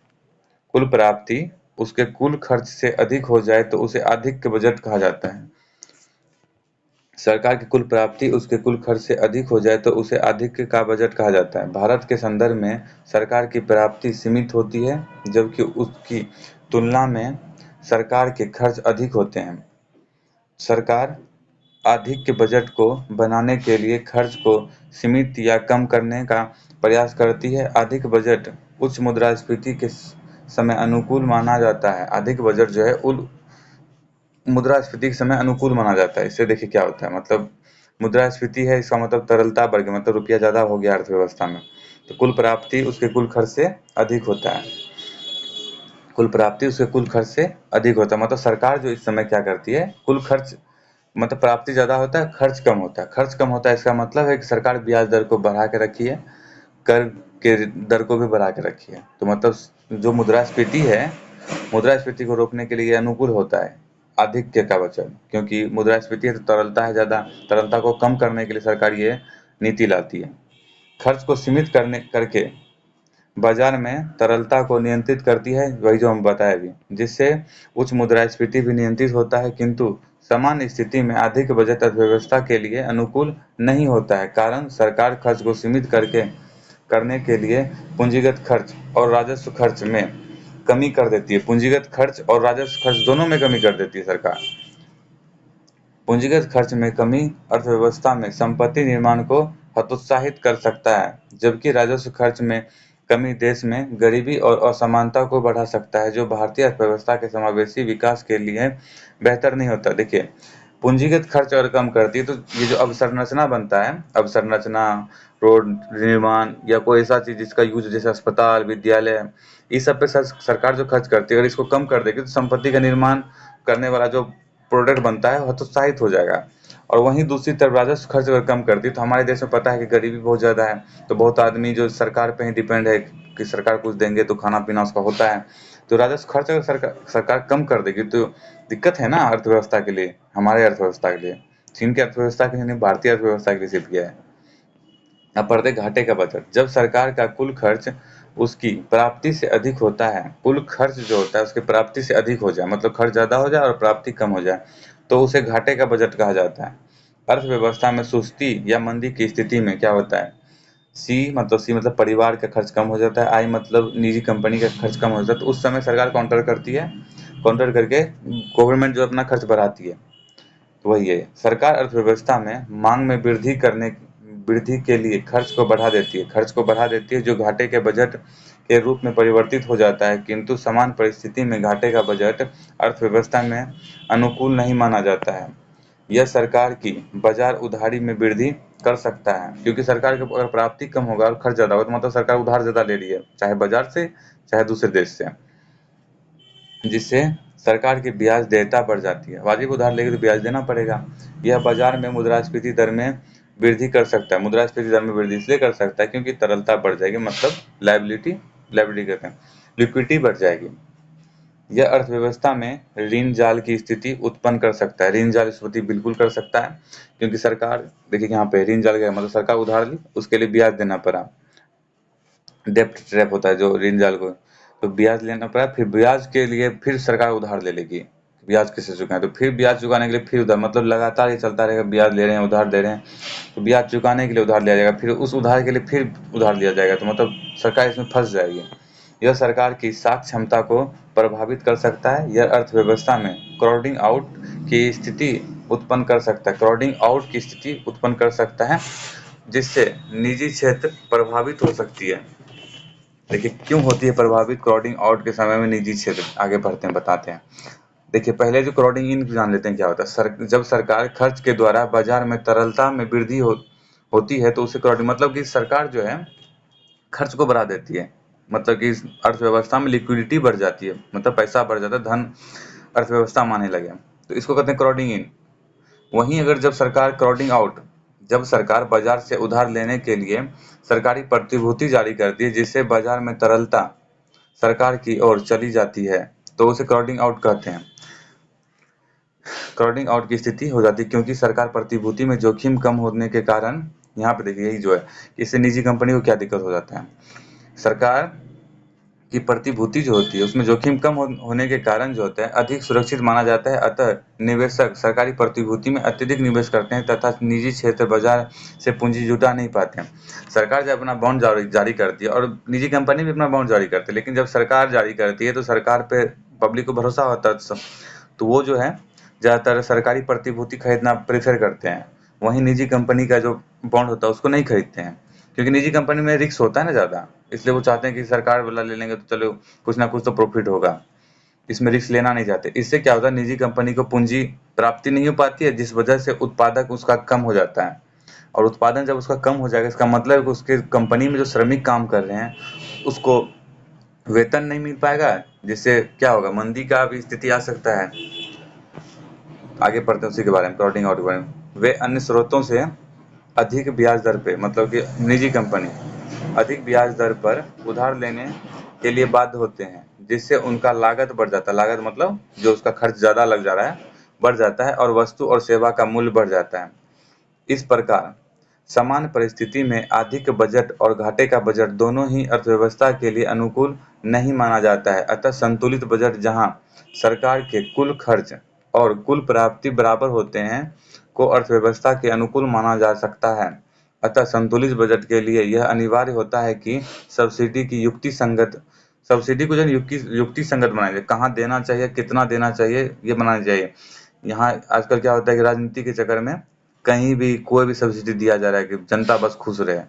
[SPEAKER 1] कुल प्राप्ति उसके कुल खर्च से अधिक हो जाए तो उसे अधिक बजट कहा जाता है। सरकार की कुल प्राप्ति उसके कुल खर्च से अधिक हो जाए तो उसे अधिक का बजट कहा जाता है। भारत के संदर्भ में सरकार की प्राप्ति सीमित होती है, जबकि उसकी तुलना में सरकार के खर्च अधिक होते हैं। सरकार अधिक बजट को बनाने के लिए खर्च को सीमित या कम करने का प्रयास करती है। अधिक बजट उच्च मुद्रास्फीति के समय अनुकूल माना जाता है। अधिक बजट जो है मुद्रास्फीति के समय अनुकूल माना जाता है। इससे देखिए क्या होता है, मतलब मुद्रास्फीति है, इसका मतलब तरलता बढ़ गई, मतलब रुपया ज्यादा हो गया अर्थव्यवस्था में, तो कुल प्राप्ति उसके कुल खर्च से अधिक होता है। कुल प्राप्ति उसके कुल खर्च से अधिक होता है। मतलब सरकार जो इस समय क्या करती है, कुल खर्च मतलब प्राप्ति ज्यादा होता है, खर्च कम होता है। खर्च कम होता है इसका मतलब है कि सरकार ब्याज दर को बढ़ा के रखी है, कर के दर को भी बढ़ा के रखी है। तो मतलब जो मुद्रास्फीति है, मुद्रास्फीति को रोकने के लिए अनुकूल होता है आधिक्य का बचत, क्योंकि मुद्रास्फीति है तो तरलता है ज्यादा, तरलता को कम करने के लिए सरकार ये नीति लाती है। खर्च को सीमित करके बाजार में तरलता को नियंत्रित करती है, वही जो हम बताए अभी, जिससे उच्च मुद्रास्फीति भी नियंत्रित होता है। किंतु सामान्य स्थिति में अधिक बजट अर्थव्यवस्था के लिए अनुकूल नहीं होता है। कारण सरकार खर्च को सीमित करने के लिए पूंजीगत खर्च और राजस्व खर्च में कमी कर देती है। पूंजीगत खर्च और राजस्व खर्च दोनों में कमी कर देती है सरकार। पूंजीगत खर्च में कमी अर्थव्यवस्था में संपत्ति निर्माण को हतोत्साहित कर सकता है, जबकि राजस्व खर्च में कमी देश में गरीबी और असमानता को बढ़ा सकता है, जो भारतीय अर्थव्यवस्था के समावेशी विकास के लिए बेहतर नहीं होता। देखिए, पूंजीगत खर्च अगर कम करती है तो ये जो अवसंरचना बनता है, अवसंरचना, रोड निर्माण या कोई ऐसा चीज जिसका यूज जैसे अस्पताल, विद्यालय, इस सब पे सरकार जो खर्च करती है, अगर इसको कम कर देगी तो संपत्ति का निर्माण करने वाला जो प्रोडक्ट बनता है हतोत्साहित हो जाएगा। और वहीं दूसरी तरफ राजस्व खर्च अगर कम करती है तो हमारे देश में पता है कि गरीबी बहुत ज्यादा है, तो बहुत आदमी जो सरकार पे ही डिपेंड है कि सरकार कुछ देंगे तो खाना पीना उसका होता है। तो राजस्व खर्च अगर सरकार कम कर देगी तो दिक्कत है ना अर्थव्यवस्था के लिए, हमारे अर्थव्यवस्था के लिए। चीन की अर्थव्यवस्था के लिए नहीं, भारतीय अर्थव्यवस्था के लिए सिर्फ किया है। अब पढ़ते घाटे का बजट। जब सरकार का कुल खर्च उसकी प्राप्ति से अधिक होता है, कुल खर्च जो होता है उसकी प्राप्ति से अधिक हो जाए, मतलब खर्च ज़्यादा हो जाए और प्राप्ति कम हो जाए, तो उसे घाटे का बजट कहा जाता है। अर्थव्यवस्था में सुस्ती या मंदी की स्थिति में क्या होता है, सी मतलब परिवार का खर्च कम हो जाता है, आई मतलब निजी कंपनी का खर्च कम हो जाता है, तो उस समय सरकार काउंटर करती है, काउंटर करके गवर्नमेंट जो अपना खर्च बढ़ाती है। तो वही है, सरकार अर्थव्यवस्था में मांग में वृद्धि के लिए खर्च को बढ़ा देती है, जो घाटे के बजट के रूप में परिवर्तित हो जाता है, किंतु समान परिस्थिति में घाटे का बजट अर्थव्यवस्था में अनुकूल नहीं माना जाता है। यह सरकार की बाजार उधारी में वृद्धि कर सकता है, क्योंकि सरकार की अगर प्राप्ति कम होगा और खर्च ज्यादा होगा तो मतलब सरकार उधार ज्यादा ले रही है, चाहे बाजार से चाहे दूसरे देश से, जिससे सरकार की ब्याज देयता बढ़ जाती है। वाजिब उधार लेगी तो ब्याज देना पड़ेगा। यह बाजार में मुद्रास्फीति दर में वृद्धि कर सकता है, मुद्रास्फीति दर में वृद्धि इसलिए कर सकता है क्योंकि तरलता बढ़ जाएगी, मतलब लायबिलिटी कहते हैं, लिक्विडिटी बढ़ जाएगी। यह अर्थव्यवस्था में ऋण जाल की स्थिति उत्पन्न कर सकता है, ऋण जाल स्थिति बिल्कुल कर सकता है, क्योंकि सरकार, देखिए यहाँ पे ऋण जाल गया मतलब सरकार उधार ली, उसके लिए ब्याज देना पड़ा, डेब्ट ट्रैप होता है जो ऋण जाल को, तो ब्याज लेना पड़ा, फिर ब्याज के लिए फिर सरकार उधार ले लेगी, ब्याज किसे चुकाएं, तो फिर ब्याज चुकाने के लिए फिर उधार, मतलब लगातार ये चलता रहेगा, ब्याज ले रहे हैं उधार दे रहे हैं, तो ब्याज चुकाने के लिए उधार लिया जाएगा, फिर उस उधार के लिए फिर उधार लिया जाएगा, तो मतलब सरकार इसमें फंस जाएगी। यह सरकार की साख क्षमता को प्रभावित कर सकता है, यह अर्थव्यवस्था में क्राउडिंग आउट की स्थिति उत्पन्न कर सकता है, जिससे निजी क्षेत्र प्रभावित हो सकती है। देखिए क्यों होती है प्रभावित क्राउडिंग आउट के समय में निजी क्षेत्र, आगे बढ़ते हैं बताते हैं। देखिए पहले जो क्राउडिंग इन जान लेते हैं क्या होता है। जब सरकार खर्च के द्वारा बाजार में तरलता में वृद्धि होती है तो उसे क्राउडिंग, मतलब कि सरकार जो है खर्च को बढ़ा देती है, मतलब कि इस अर्थव्यवस्था में लिक्विडिटी बढ़ जाती है, मतलब पैसा बढ़ जाता है, धन अर्थव्यवस्था माने लगे, तो इसको कहते हैं क्राउडिंग इन। वहीं अगर जब सरकार क्राउडिंग आउट, जब सरकार बाजार से उधार लेने के लिए सरकारी प्रतिभूति जारी करती है, जिससे बाजार में तरलता सरकार की ओर चली जाती है, तो उसे क्राउडिंग आउट कहते हैं। क्राउडिंग आउट की स्थिति हो जाती है क्योंकि सरकार प्रतिभूति में जोखिम कम होने के कारण, यहाँ पे देखिए यही जो है, इससे निजी कंपनी को क्या दिक्कत हो जाता है, सरकार की प्रतिभूति जो होती है उसमें जोखिम कम होने के कारण जो होता है अधिक सुरक्षित माना जाता है, अतः निवेशक सरकारी प्रतिभूति में अत्यधिक निवेश करते हैं तथा निजी क्षेत्र बाजार से पूंजी जुटा नहीं पाते हैं। सरकार जब अपना बॉन्ड जारी करती है, और निजी कंपनी भी अपना बॉन्ड जारी करती है, लेकिन जब सरकार जारी करती है तो सरकार पे पब्लिक को भरोसा होता है, तो वो जो है ज़्यादातर सरकारी प्रतिभूति खरीदना प्रेफर करते हैं, वहीं निजी कंपनी का जो बॉन्ड होता है उसको नहीं खरीदते हैं, क्योंकि निजी कंपनी में रिस्क होता है ना ज़्यादा, इसलिए वो चाहते हैं कि सरकार वाला ले लेंगे तो चलो कुछ ना कुछ तो प्रॉफिट होगा, इसमें रिस्क लेना नहीं चाहते। इससे क्या होता है, निजी कंपनी को पूंजी प्राप्ति नहीं हो पाती है, जिस वजह से उत्पादक उसका कम हो जाता है, और उत्पादन जब उसका कम हो जाएगा इसका मतलब है कि उसके कंपनी में जो श्रमिक काम कर रहे हैं उसको वेतन नहीं मिल पाएगा, जिससे क्या होगा, मंदी का भी स्थिति आ सकता है। आगे पढ़ते हैं उसी के बारे में, क्राउडिंग आउट के बारे में। वे अन्य स्रोतों से अधिक ब्याज दर पे, मतलब कि निजी कंपनी अधिक ब्याज दर पर उधार लेने के लिए बाध्य होते हैं, जिससे उनका लागत बढ़ जाता है, लागत मतलब जो उसका खर्च ज़्यादा लग जा रहा है बढ़ जाता है, और वस्तु और सेवा का मूल्य बढ़ जाता है। इस प्रकार समान परिस्थिति में अधिक बजट और घाटे का बजट दोनों ही अर्थव्यवस्था के लिए अनुकूल नहीं माना जाता है, अतः संतुलित बजट, जहां सरकार के कुल खर्च और कुल प्राप्ति बराबर होते हैं, को अर्थव्यवस्था के अनुकूल माना जा सकता है। अतः संतुलित बजट के लिए यह अनिवार्य होता है कि सब्सिडी को जो युक्ति संगत बनाना चाहिए, कहाँ देना चाहिए, कितना देना चाहिए, ये बनाना चाहिए। यहाँ आजकल क्या होता है कि राजनीति के चक्कर में कहीं भी कोई भी सब्सिडी दिया जा रहा है कि जनता बस खुश रहे,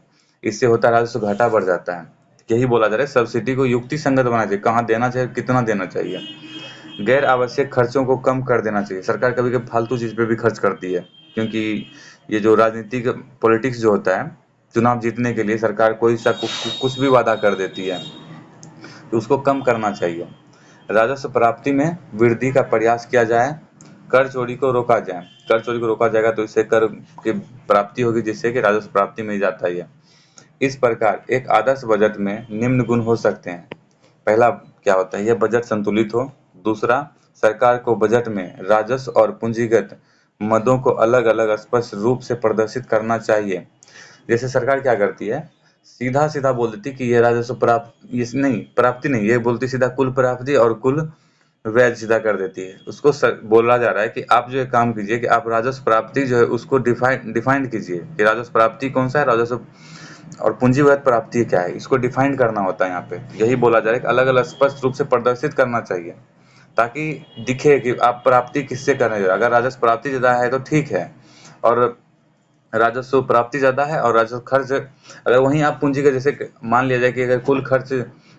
[SPEAKER 1] इससे होता है राजस्व घाटा बढ़ जाता है। यही बोला जा रहा है, सब्सिडी को युक्ति संगत बनाना चाहिए, कहाँ देना चाहिए, कितना देना चाहिए। गैर आवश्यक खर्चों को कम कर देना चाहिए, सरकार कभी कभी फालतू चीज पे भी खर्च करती है, क्योंकि ये जो राजनीतिक पॉलिटिक्स जो होता है, चुनाव जीतने के लिए सरकार कोई सा कुछ भी वादा कर देती है, तो उसको कम करना चाहिए। राजस्व प्राप्ति में वृद्धि का प्रयास किया जाए, कर चोरी को रोका जाए, कर चोरी को रोका जाएगा तो इससे कर की प्राप्ति होगी, जिससे कि राजस्व प्राप्ति में जाता है। इस प्रकार एक आदर्श बजट में निम्न गुण हो सकते हैं। पहला क्या होता है, यह बजट संतुलित हो। दूसरा, सरकार को बजट में राजस्व और पूंजीगत मदों को अलग अलग स्पष्ट रूप से प्रदर्शित करना चाहिए। जैसे सरकार क्या करती है, सीधा सीधा बोल देती कि ये राजस्व प्राप्त ये नहीं प्राप्ति नहीं, ये बोलती सीधा कुल प्राप्ति और कुल व्यय सीधा कर देती है। उसको बोला जा रहा है कि आप जो ये काम कीजिए कि आप राजस्व प्राप्ति जो है उसको डिफाइन कीजिए कि राजस्व प्राप्ति कौन सा है, राजस्व और पूंजीगत प्राप्ति क्या है, इसको डिफाइन करना होता है यहाँ पे। यही बोला जा रहा है कि अलग अलग स्पष्ट रूप से प्रदर्शित करना चाहिए ताकि दिखे कि आप प्राप्ति किससे कर रहे हो। अगर राजस्व प्राप्ति ज्यादा है तो ठीक है, और राजस्व प्राप्ति ज्यादा है और राजस्व खर्च, अगर वहीं आप पूंजी का जैसे मान लिया जाए कि अगर कुल खर्च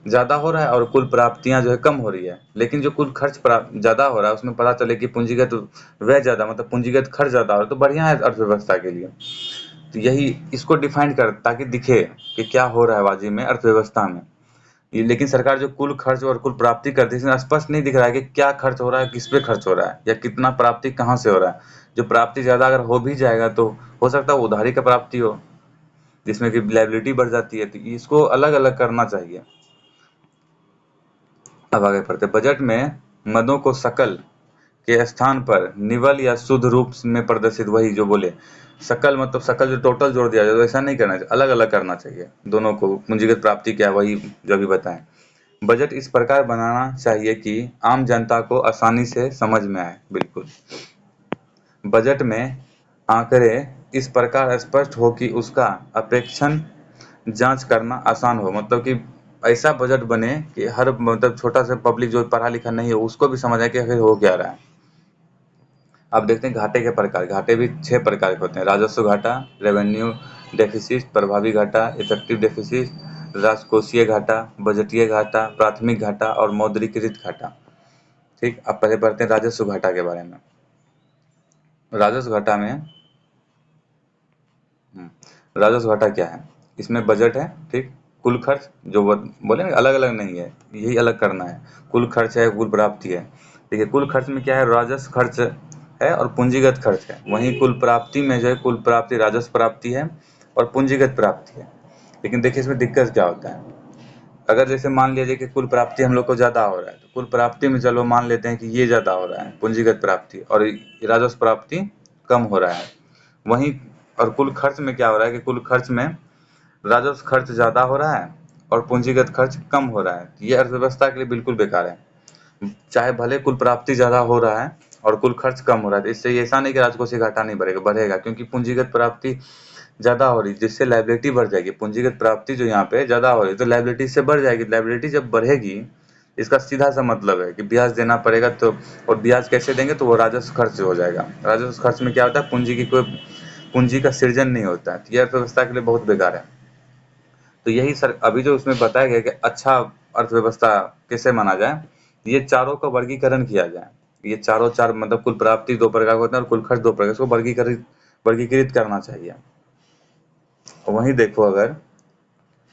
[SPEAKER 1] ज्यादा हो रहा है और कुल प्राप्तियां जो है कम हो रही है, लेकिन जो कुल खर्च ज्यादा हो रहा है उसमें पता चले कि पूंजीगत व्यय ज्यादा मतलब पूंजीगत खर्च ज्यादा हो रहा है, तो बढ़िया है अर्थव्यवस्था के लिए। तो यही इसको डिफाइन कर ताकि दिखे कि क्या हो रहा है बाजी में अर्थव्यवस्था में। लेकिन सरकार जो कुल खर्च और कुल प्राप्ति करती है इसमें स्पष्ट नहीं दिख रहा है कि क्या खर्च हो रहा है, किस पे खर्च हो रहा है, या कितना प्राप्ति कहाँ से हो रहा है। जो प्राप्ति ज्यादा अगर हो भी जाएगा तो हो सकता है उधारी का प्राप्ति हो जिसमें कि लायबिलिटी बढ़ जाती है, तो इसको अलग अलग करना चाहिए। अब आगे बढ़ते, बजट में मदों को सकल के स्थान पर निवल या शुद्ध रूप में प्रदर्शित, वही जो बोले सकल मतलब सकल जो टोटल जोड़ दिया जाए, तो ऐसा नहीं करना चाहिए, अलग अलग करना चाहिए दोनों को। पूंजीगत प्राप्ति क्या है वही जो भी बताएं। बजट इस प्रकार बनाना चाहिए कि आम जनता को आसानी से समझ में आए। बिल्कुल, बजट में आंकड़े इस प्रकार स्पष्ट हो कि उसका अपेक्षण जांच करना आसान हो, मतलब कि ऐसा बजट बने कि हर मतलब छोटा सा पब्लिक जो पढ़ा लिखा नहीं हो उसको भी समझ आए कि आखिर हो क्या रहा है। अब देखते हैं घाटे के प्रकार। घाटे भी 6 प्रकार के होते हैं: राजस्व घाटा, रेवेन्यू डेफिसिट, प्रभावी घाटा, इफेक्टिव डेफिसिट, राजकोषीय घाटा, बजटीय घाटा, प्राथमिक घाटा और मौद्रिकीकृत घाटा। ठीक, अब पहले पढ़ते हैं राजस्व घाटा के बारे में। राजस्व घाटा में राजस्व घाटा क्या है? इसमें बजट है, ठीक, कुल खर्च जो बोले ना अलग अलग नहीं है, यही अलग करना है। कुल खर्च है, कुल प्राप्ति है। देखिए कुल खर्च में क्या है, राजस्व खर्च है और पूंजीगत खर्च है। वहीं कुल प्राप्ति में जो है कुल प्राप्ति राजस्व प्राप्ति है और पूंजीगत प्राप्ति है। लेकिन देखिए इसमें दिक्कत क्या होता है, अगर जैसे मान लीजिए कि कुल प्राप्ति हम लोग को ज्यादा हो रहा है तो कुल प्राप्ति में चलो मान लेते हैं कि ये ज्यादा हो रहा है पूंजीगत प्राप्ति, और राजस्व प्राप्ति कम हो रहा है। वहीं और कुल खर्च में क्या हो रहा है कि कुल खर्च में राजस्व खर्च ज्यादा हो रहा है और पूंजीगत खर्च कम हो रहा है। ये अर्थव्यवस्था के लिए बिल्कुल बेकार है। चाहे भले कुल प्राप्ति ज्यादा हो रहा है और कुल खर्च कम हो रहा है, तो इससे ऐसा नहीं कि राजकोषीय घाटा नहीं बढ़ेगा, बढ़ेगा, क्योंकि पूंजीगत प्राप्ति ज्यादा हो रही जिससे लायबिलिटी बढ़ जाएगी। पूंजीगत प्राप्ति जो यहाँ पे ज्यादा हो रही तो लायबिलिटी से बढ़ जाएगी। लायबिलिटी जब बढ़ेगी इसका सीधा सा मतलब है कि ब्याज देना पड़ेगा, तो और ब्याज कैसे देंगे, तो वो राजस्व खर्च हो जाएगा। राजस्व खर्च में क्या होता है, पूंजी का सृजन नहीं होता है। ये अर्थव्यवस्था के लिए बहुत बेकार है। तो यही सर अभी जो उसमें बताया गया कि अच्छा अर्थव्यवस्था कैसे माना जाए, ये चारों का वर्गीकरण किया जाए। ये चारों चार मतलब कुल प्राप्ति 2 प्रकार का होता है और कुल खर्च 2 प्रकार, इसको वर्गीकृत करना चाहिए। वहीं देखो अगर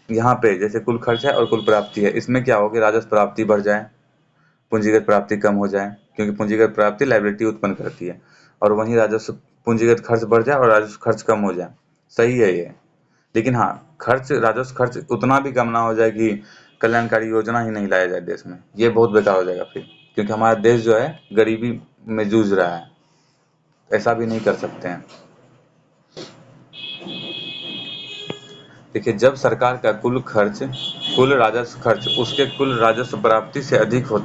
[SPEAKER 1] यहाँ पे जैसे कुल खर्च है और कुल प्राप्ति है, इसमें क्या हो कि राजस्व प्राप्ति बढ़ जाए, पूंजीगत प्राप्ति कम हो जाए, क्योंकि पूंजीगत प्राप्ति लायबिलिटी उत्पन्न करती है, और वहीं राजस्व पूंजीगत खर्च बढ़ जाए और राजस्व खर्च कम हो जाए। सही है ये। लेकिन हाँ, खर्च राजस्व खर्च उतना भी कम ना हो जाए कि कल्याणकारी योजना ही नहीं लाया जाए देश में, ये बहुत बेकार हो जाएगा फिर, क्योंकि हमारा देश जो है गरीबी में जूझ रहा है। ऐसा भी नहीं कर सकते हैं। देखिए जब सरकार का कुल राजस्व खर्च उसके कुल राजस्व प्राप्ति से अधिक हो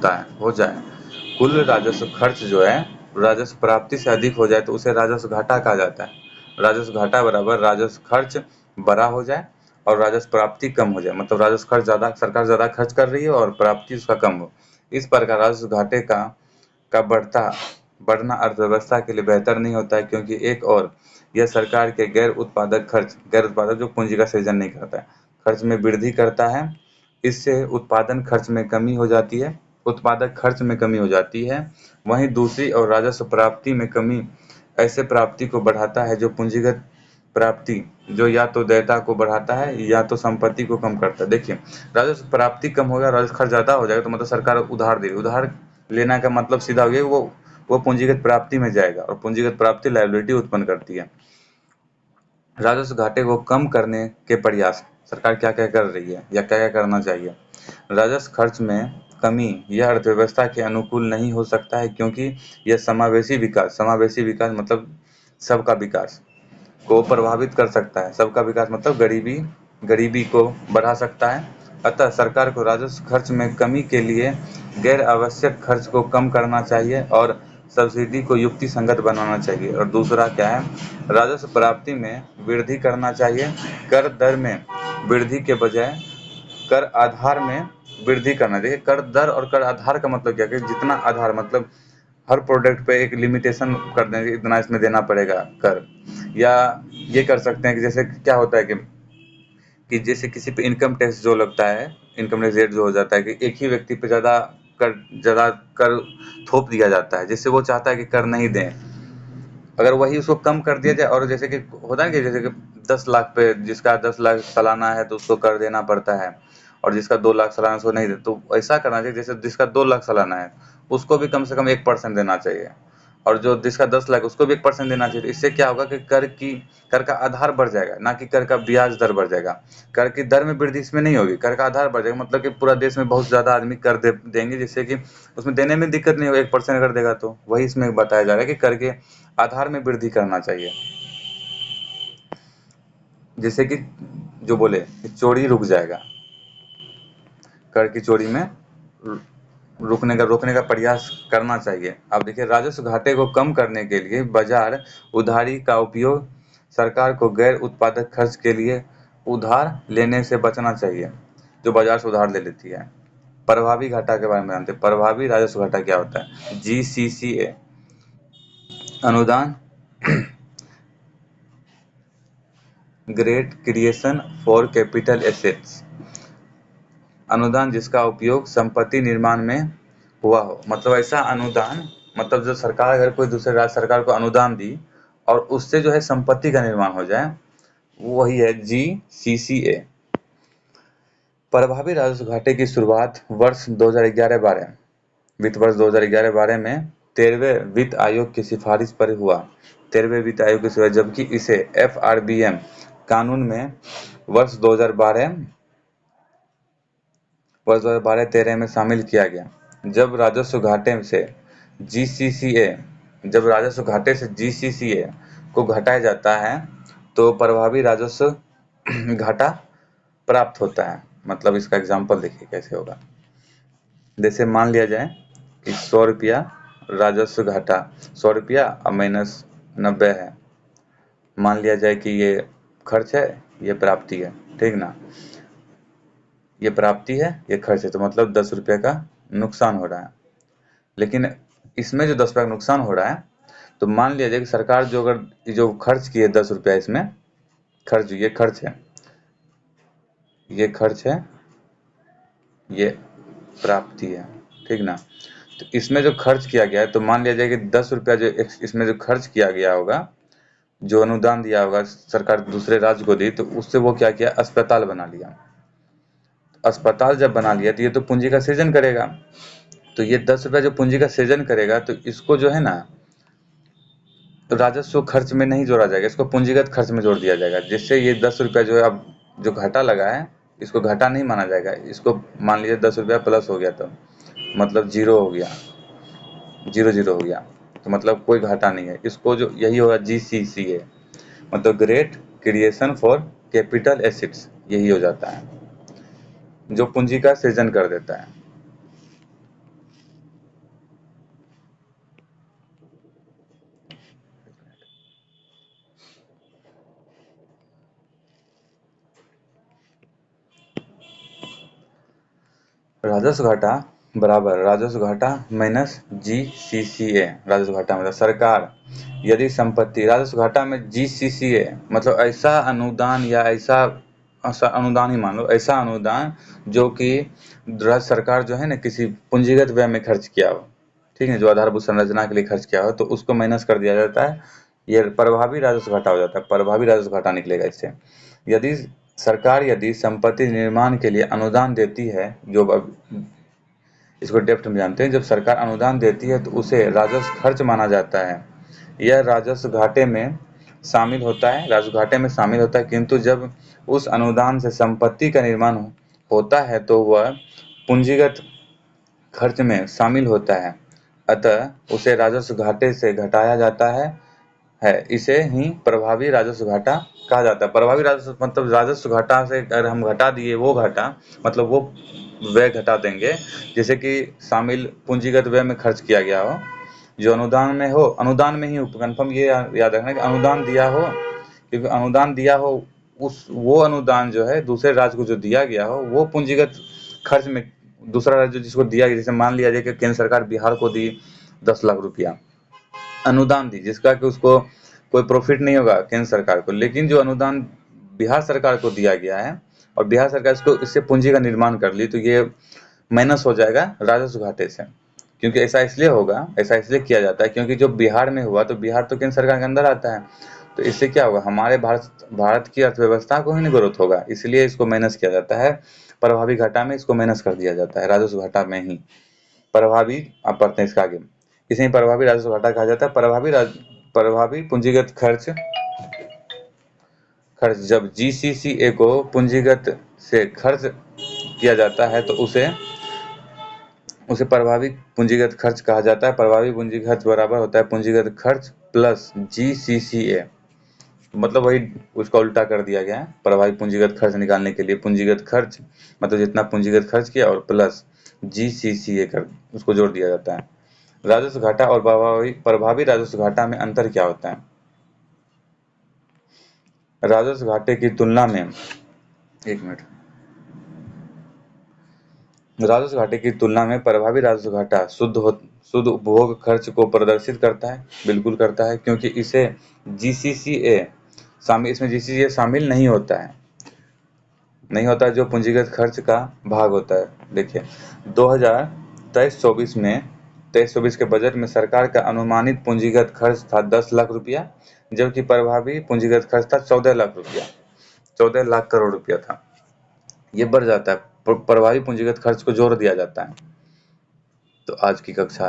[SPEAKER 1] जाए, कुल राजस्व खर्च जो है राजस्व प्राप्ति से अधिक हो जाए तो उसे राजस्व घाटा कहा जाता है। राजस्व घाटा बराबर राजस्व खर्च बड़ा हो जाए और राजस्व प्राप्ति कम हो जाए, मतलब राजस्व खर्च ज्यादा, सरकार ज्यादा खर्च कर रही है और प्राप्ति उसका कम हो। इस प्रकार राजस्व घाटे का बढ़ना अर्थव्यवस्था के लिए बेहतर नहीं होता है, क्योंकि एक और यह सरकार के गैर उत्पादक जो पूंजी का सृजन नहीं करता है, खर्च में वृद्धि करता है। इससे उत्पादन खर्च में कमी हो जाती है, उत्पादक खर्च में कमी हो जाती है। वहीं दूसरी और राजस्व प्राप्ति में कमी ऐसे प्राप्ति को बढ़ाता है जो पूंजीगत प्राप्ति जो या तो देयता को बढ़ाता है या तो संपत्ति को कम करता है। देखिए राजस्व प्राप्ति कम हो गया, राजस्व खर्च ज्यादा हो जाएगा, तो मतलब सरकार उधार दे रही, उधार लेना का मतलब सीधा हो गया वो पूंजीगत प्राप्ति में जाएगा और पूंजीगत प्राप्ति लायबिलिटी उत्पन्न करती है। राजस्व घाटे को कम करने के प्रयास सरकार क्या क्या कर रही है या क्या क्या करना चाहिए। राजस्व खर्च में कमी यह अर्थव्यवस्था के अनुकूल नहीं हो सकता है, क्योंकि यह समावेशी विकास मतलब सबका विकास को प्रभावित कर सकता है। सबका विकास मतलब गरीबी गरीबी को बढ़ा सकता है। अतः सरकार को राजस्व खर्च में कमी के लिए गैर आवश्यक खर्च को कम करना चाहिए और सब्सिडी को युक्ति संगत बनाना चाहिए। और दूसरा क्या है, राजस्व प्राप्ति में वृद्धि करना चाहिए। कर दर में वृद्धि के बजाय कर आधार में वृद्धि करना चाहिए। कर दर और कर आधार का मतलब क्या है, जितना आधार मतलब हर प्रोडक्ट पे एक लिमिटेशन कर देंगे, इतना इसमें देना पड़ेगा कर। या ये कर सकते हैं कि जैसे क्या होता है कि जैसे किसी पे इनकम टैक्स जो लगता है, इनकम टैक्स रेट जो हो जाता है कि एक ही व्यक्ति पे ज़्यादा कर थोप दिया जाता है, जिससे वो चाहता है कि कर नहीं दें। अगर वही उसको कम कर दिया जाए, और जैसे कि होता है कि जैसे कि 10 लाख पे जिसका 10 लाख सालाना है तो उसको कर देना पड़ता है, और जिसका 2 लाख सालाना उसको नहीं दे, तो ऐसा करना चाहिए जैसे जिसका 2 लाख सालाना है उसको भी कम से कम 1% देना चाहिए, और जो जिसका 10 लाख उसको भी 1% देना चाहिए। इससे क्या होगा कि कर का आधार बढ़ जाएगा, ना कि कर का ब्याज दर बढ़ जाएगा। कर की दर में वृद्धि इसमें नहीं होगी, कर का आधार बढ़ जाएगा, मतलब कि पूरा देश में बहुत ज़्यादा आदमी कर देंगे, जिससे कि उसमें देने में दिक्कत नहीं होगी। 1% अगर देगा तो वही इसमें बताया जा रहा है कि कर के आधार में वृद्धि करना चाहिए, जिससे कि जो बोले कि चोरी रुक जाएगा, कर की चोरी में रोकने का प्रयास करना चाहिए। अब देखिए, राजस्व घाटे को कम करने के लिए बाजार उधारी का उपयोग, सरकार को गैर उत्पादक खर्च के लिए उधार लेने से बचना चाहिए, जो बाजार से उधार ले लेती है। प्रभावी घाटा के बारे में जानते हैं। प्रभावी राजस्व घाटा क्या होता है? जीसीसीए अनुदान, great creation for capital assets, अनुदान जिसका उपयोग संपत्ति निर्माण में हुआ हो। मतलब ऐसा अनुदान, मतलब जो सरकार अगर कोई दूसरे राज्य सरकार को अनुदान दी और उससे जो है संपत्ति का निर्माण हो जाए, वही है जीसीसीए। प्रभावी राजस्व घाटे की शुरुआत वर्ष 2011-12 वित्त वर्ष 2011-12 में 13वें वित्त आयोग की सिफारिश पर हुआ। 13वें वित्त आयोग की सिफारिश, जबकि इसे एफआरबीएम कानून में वर्ष 2012-13 में शामिल किया गया। जब राजस्व घाटे से जीसीसीए को घटाया जाता है तो प्रभावी राजस्व घाटा प्राप्त होता है। मतलब इसका एग्जाम्पल देखिए कैसे होगा। जैसे मान लिया जाए कि 100 रुपया राजस्व घाटा, 100 रुपया और माइनस 90 है। मान लिया जाए कि ये खर्च है, ये प्राप्ति है, ठीक ना। ये प्राप्ति है, ये खर्च है, तो मतलब 10 रुपये का नुकसान हो रहा है। लेकिन इसमें जो 10 रुपये का नुकसान हो रहा है, तो मान लिया जाए कि सरकार जो खर्च की है 10 रुपया, इसमें ये खर्च है, ये प्राप्ति है, ठीक ना। तो इसमें जो खर्च किया गया है, तो मान लिया जाए कि 10 रुपया जो इसमें जो खर्च किया गया होगा, जो अनुदान दिया होगा सरकार दूसरे राज्य को दी, तो उससे वो क्या किया, अस्पताल बना लिया। अस्पताल जब बना लिया तो ये तो पूंजी का सृजन करेगा। तो ये 10 रुपया जो पूंजी का सृजन करेगा, तो इसको जो है ना, तो राजस्व खर्च में नहीं जोड़ा जाएगा, इसको पूंजीगत खर्च में जोड़ दिया जाएगा, जिससे ये 10 रुपया जो है, अब जो घाटा लगा है इसको घाटा नहीं माना जाएगा। इसको मान लीजिए 10 रुपया प्लस हो गया, तो मतलब जीरो हो गया, जीरो हो गया, तो मतलब कोई घाटा नहीं है। इसको जो यही होगा जीसीसीए, मतलब great creation for capital assets, यही हो जाता है, जो पूंजी का सृजन कर देता है। राजस्व घाटा बराबर राजस्व घाटा माइनस जीसीसीए। राजस्व घाटा मतलब सरकार यदि संपत्ति, राजस्व घाटा में जीसीसीए मतलब ऐसा अनुदान, या ऐसा अनुदान ही मान लो, ऐसा अनुदान जो कि राज्य सरकार जो है ना किसी पूंजीगत व्यय में खर्च किया हो, ठीक है, जो आधारभूत संरचना के लिए खर्च किया हो, तो उसको माइनस कर दिया जाता है। ये प्रभावी राजस्व घाटा हो जाता है, प्रभावी राजस्व घाटा निकलेगा इससे। यदि सरकार संपत्ति निर्माण के लिए अनुदान देती है, जो अब इसको डेप्थ में जानते हैं, जब सरकार अनुदान देती है तो उसे राजस्व खर्च माना जाता है। यह राजस्व घाटे में शामिल होता है, किंतु जब उस अनुदान से संपत्ति का निर्माण होता है तो वह पूंजीगत खर्च में शामिल होता है, अतः उसे राजस्व घाटे से घटाया जाता है है, इसे ही प्रभावी राजस्व घाटा कहा जाता है। प्रभावी राजस्व मतलब राजस्व घाटा से अगर हम घटा दिए वो घाटा, मतलब वो व्यय घटा देंगे जैसे कि शामिल पूंजीगत व्यय में खर्च किया गया हो, जो अनुदान में हो, अनुदान में ही कंफर्म ये याद रखना कि अनुदान दिया हो, क्योंकि अनुदान दिया हो उस वो अनुदान जो है दूसरे राज्य को जो दिया गया हो वो पूंजीगत खर्च में दूसरा राज्य जिसको दिया गया, जैसे मान लिया जाए कि केंद्र सरकार बिहार को दी 10 लाख रुपया अनुदान दी, जिसका कि उसको कोई प्रॉफिट नहीं होगा केंद्र सरकार को, लेकिन जो अनुदान बिहार सरकार को दिया गया है और बिहार सरकार इसको इससे पूंजी का निर्माण कर ली, तो ये माइनस हो जाएगा राजस्व घाटे से। क्योंकि ऐसा इसलिए होगा, ऐसा इसलिए किया जाता है क्योंकि जो बिहार में हुआ तो बिहार तो केंद्र सरकार के अंदर आता है, तो इससे क्या होगा, हमारे भारत की अर्थव्यवस्था को ही नहीं ग्रोथ होगा, इसलिए इसको माइनस किया जाता है। प्रभावी घाटा में इसको माइनस कर दिया जाता है, राजस्व घाटा में ही प्रभावी। आप पढ़ते हैं इसका आगे, इसे प्रभावी राजस्व घाटा कहा जाता है। प्रभावी पूंजीगत खर्च जब जीसीसीए को पूंजीगत से खर्च किया जाता है तो उसे प्रभावी पूंजीगत खर्च कहा जाता है। प्रभावी पूंजीगत खर्च बराबर होता है पूंजीगत खर्च प्लस जीसीसीए, मतलब वही उसका उल्टा कर दिया गया है। प्रभावी पूंजीगत खर्च निकालने के लिए पूंजीगत खर्च मतलब जितना पूंजीगत खर्च किया और प्लस जीसीसीए कर उसको जोड़ दिया जाता है। राजस्व घाटा और प्रभावी राजस्व घाटा में अंतर क्या होता है? राजस्व घाटे की तुलना में राजस्व घाटे की तुलना में प्रभावी राजस्व घाटा शुद्ध उपभोग खर्च को प्रदर्शित करता है, बिल्कुल करता है, क्योंकि इसे जीसीसीए इसमें जीसीसीए शामिल नहीं होता है, जो पूंजीगत खर्च का भाग होता है। देखिए 2023-24 में 23-24 के बजट में सरकार का अनुमानित पूंजीगत खर्च था 10 लाख रुपया, जबकि प्रभावी पूंजीगत खर्च था 14 लाख रुपया, 14 लाख करोड़ रुपया था। ये बढ़ जाता है, प्रभावी पूंजीगत खर्च को जोड़ दिया जाता है। तो आज की कक्षा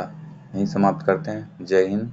[SPEAKER 1] यहीं समाप्त करते हैं। जय हिंद।